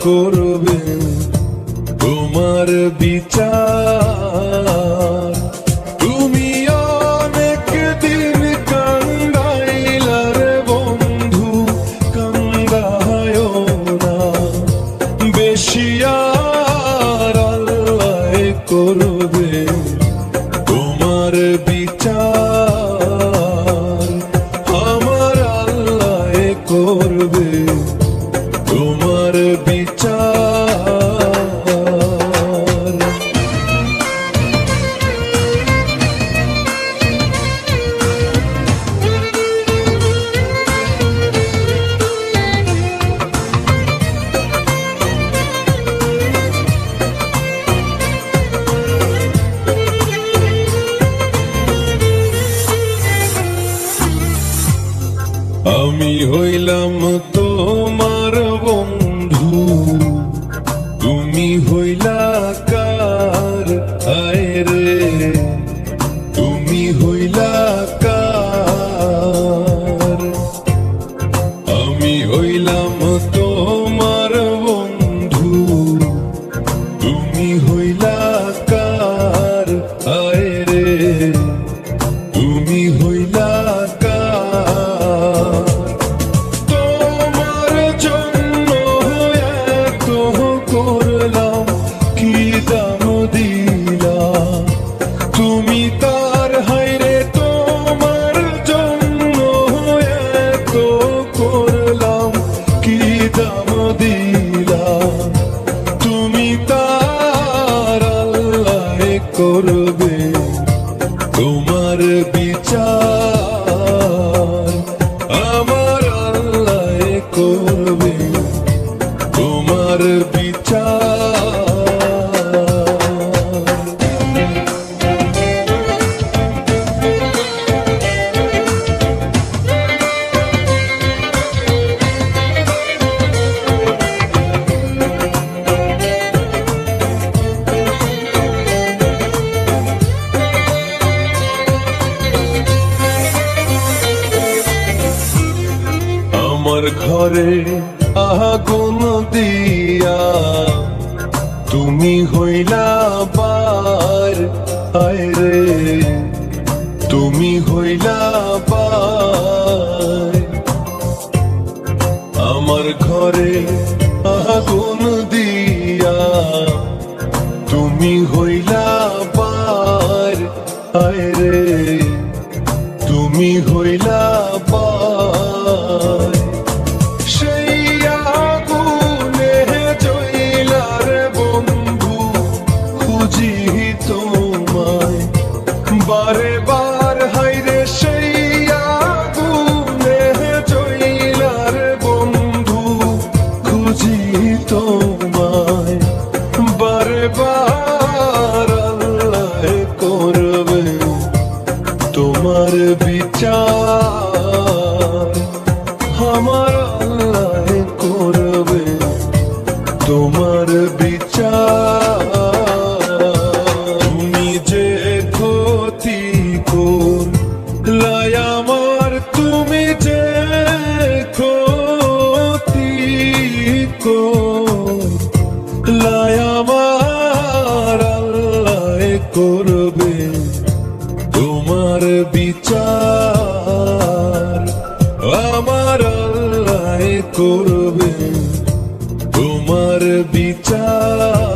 করবে তোমার বিচার। তুমি অনেক দিন কান্দাইলার বন্ধু, কান্দায় না বেশি, আর আল্লাহ করবে তোমার বিচার। আমার আল্লাহ করবে তোমার বিচার। আমি হইলাম তোমার বন্ধু, তুমি হইলা কার? আয় রে তুমি হইলা কার? আমি হইলাম তোমার বন্ধু, তুমি হইলা কার? আয় রে তুমি হইলা কার? তোমার জন্য এত করলাম, কি দাম দিলাম তুমি তার? হায়রে তোমার জন্য এত করলাম, কি দাম দিলাম তুমি তার? আল্লাহ করবে তোমার বিচার। আমার আল্লাহ করবে তোমার বিচার। আমার ঘরে আগুন দিয়া তুমি হইলা বার। আয় রে তুমি হইলা বার। আমার ঘরে আগুন দিয়া তুমি হইলা বার। আয় রে তুমি হইলা বার। সেই আগুনে জইলার বন্ধু, খুঁজি তোমায় বারে বার। হায়রে সেই আগুনে জইলার বন্ধু, খুঁজি তোমায় বারে বার। আল্লাহ করবে তোমার বিচার। আমার আল্লাহ করবে তোমার বিচার। তুমি যে ক্ষতি করলাই আমার, তুমি যে ক্ষতি করলাই আমার, আল্লাহ করবে তোমার বিচার। আমার আল্লাহ করবে তোমার বিচার।